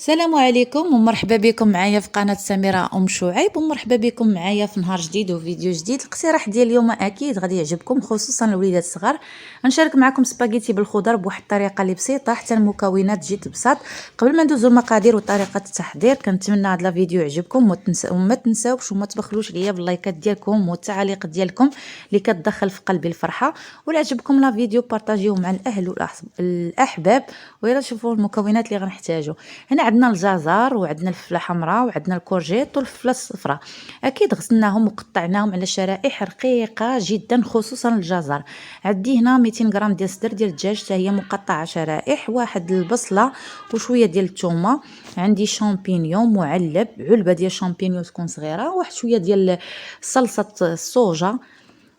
السلام عليكم ومرحبا بكم معايا في قناه سميره ام شعيب، ومرحبا بكم معايا في نهار جديد وفيديو جديد. الاقتراح ديال اليوم اكيد غادي يعجبكم، خصوصا الوليدات الصغار. غنشارك معكم سباغيتي بالخضر بواحد الطريقه اللي بسيطه حتى المكونات تجي بساط. قبل ما ندوزو المقادير وطريقه التحضير، كنتمنى هذا الفيديو يعجبكم وما تنساوش وما تبخلوش ليا باللايكات ديالكم والتعاليق ديالكم اللي كتدخل في قلبي الفرحه. ولا عجبكم لا فيديو بارطاجيوه مع الاهل والاحباب. ويلا شوفوا المكونات اللي غنحتاجو. هنا عندنا الجزر وعندنا الفلفله حمراء وعندنا الكورجيت والفلفله الصفراء. اكيد غسلناهم وقطعناهم على شرائح رقيقه جدا، خصوصا الجزر. عندي هنا 200 غرام ديال الصدر ديال الدجاج حتى هي مقطعه شرائح، واحد البصله وشويه ديال الثومه. عندي شامبينيون معلب، علبه ديال شامبينيون تكون صغيره، واحد شويه ديال صلصه الصوجا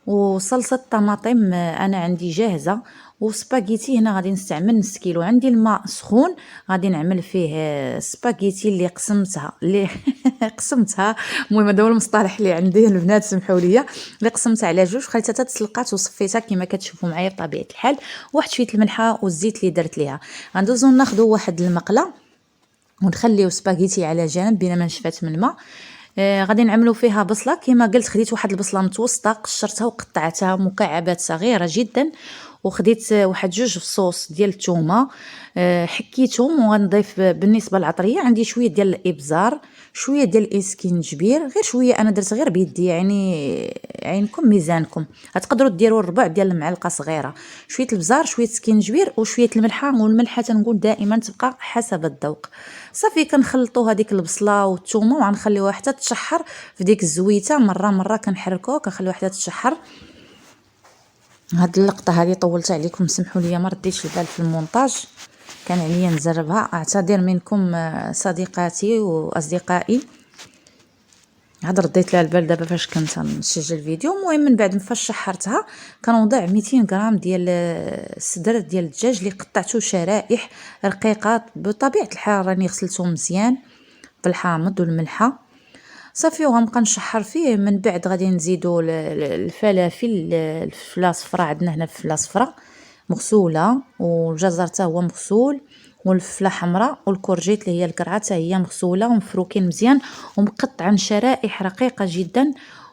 وصلصه الطماطم انا عندي جاهزه. وسباغيتي هنا غادي نستعمل نص كيلو. عندي الماء سخون غادي نعمل فيه سباغيتي اللي قسمتها قسمتها. المهم هذا هو المصطلح اللي عندي البنات، سمحوا لي. اللي قسمتها على جوج، خليتها حتى تسلقات وصفيتها كما كتشوفوا معايا بطبيعه الحال. واحد شويه الملحه والزيت اللي درت ليها. غندوزو ناخذوا واحد المقله ونخليو سباغيتي على جنب بين ما نشفات من الماء. غادي نعملوا فيها بصله كما قلت. خديت واحد البصله متوسطه قشرتها وقطعتها مكعبات صغيره جدا، وخديت واحد جوج فصوص ديال الثومه حكيتهم. وغنضيف بالنسبه للعطريه عندي شويه ديال الابزار، شويه ديال الاسكنجبير، غير شويه انا درت غير بيدي، يعني عينكم ميزانكم. غتقدروا ديروا الربع ديال المعلقه صغيره. شويه البزار، شويه الاسكنجبير وشويه الملحه. والملحه تنقول دائما تبقى حسب الذوق. صافي كنخلطوا هذيك البصله والثومه وغنخليوها حتى تشحر في ديك الزويته. مره كنحركوها كنخليوها حتى تشحر. هاد اللقطه هذه طولت عليكم، سمحوا لي ما رديتش البال في المونتاج، كان عليا نزربها. اعتذر منكم صديقاتي واصدقائي. عاد رديت لها البال دابا فاش كنت نسجل الفيديو. المهم من بعد فاش شحرتها كنوضع 200 غرام ديال الصدر ديال الدجاج اللي قطعته شرائح رقيقه. بطبيعه الحال راني غسلته مزيان بالحامض والملحه. صافي وغنبقى نشحر فيه. من بعد غادي نزيدو الفلافل، الفلفله الصفراء عندنا هنا الفلفله الصفراء مغسوله، والجزر حتى هو مغسول، والفلفله حمراء، والكورجيت اللي هي الكرعه حتى هي مغسوله ومفروكين مزيان ومقطعين شرائح رقيقه جدا.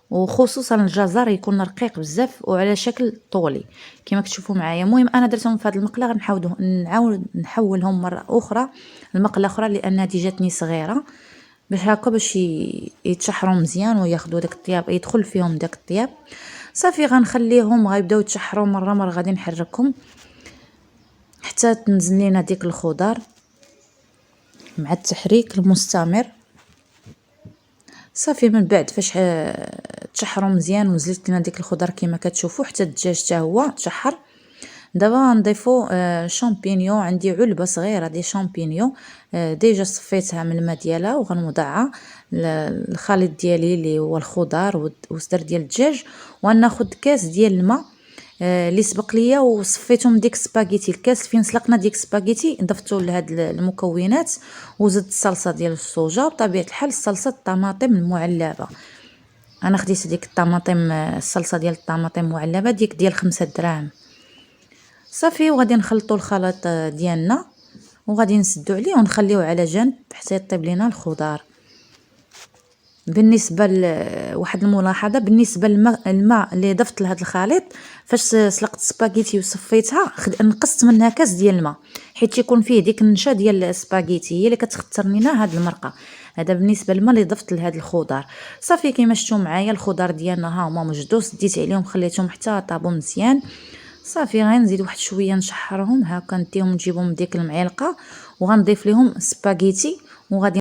وخصوصا الجزر يكون رقيق بزاف وعلى شكل طولي كما كتشوفوا معايا. المهم انا درتهم في هذه المقله، نعاود نحولهم مره اخرى المقله اخرى لان هذه جاتني صغيره، باش هكا باش يتشحروا مزيان وياخذوا داك الطياب، يدخل فيهم داك الطياب. صافي غنخليهم غيبداو يتشحروا مره غادي نحركهم حتى تنزل لينا ديك الخضر مع التحريك المستمر. صافي من بعد فاش تشحروا مزيان ونزلت لنا ديك الخضر كما كتشوفوا حتى الدجاج حتى هو تشحر. دابا غنضيفوا شامبينيون. عندي علبه صغيره ديال شامبينيون ديجا صفيتها من الماء ديالها، وغنوضعها الخليط ديالي اللي هو الخضر والصدر ديال الدجاج. وغناخذ كاس ديال الماء اللي سبق ليا وصفيته من ديك السباغيتي. الكاس فين سلقنا ديك السباغيتي ضفتو لهاد المكونات، وزدت الصلصه ديال الصوجا بطبيعه الحال صلصه الطماطم المعلبه. انا خديت ديك الطماطم الصلصه ديال الطماطم المعلبه ديال 5 دراهم. صافي وغادي نخلطوا الخليط ديالنا وغادي نسدو عليه ونخليوه على جنب حتى يطيب لينا الخضار. بالنسبه لواحد الملاحظه بالنسبه الماء اللي ضفت لهذا الخليط، فاش سلقت السباغيتي وصفيتها نقصت منها كاس ديال الماء، حيت يكون فيه ديك النشا ديال السباغيتي هي اللي كتختصر لينا هذه المرقه. هذا بالنسبه للماء اللي ضفت لهذا الخضار. صافي كما شفتوا معايا الخضار ديالنا ها هما مجدوس، ديت عليهم خليتهم حتى طابوا مزيان. صافي غنزيد واحد شويه نشحرهم هكا، نديهم نجيبهم بديك المعلقه وغنضيف لهم سباغيتي وغادي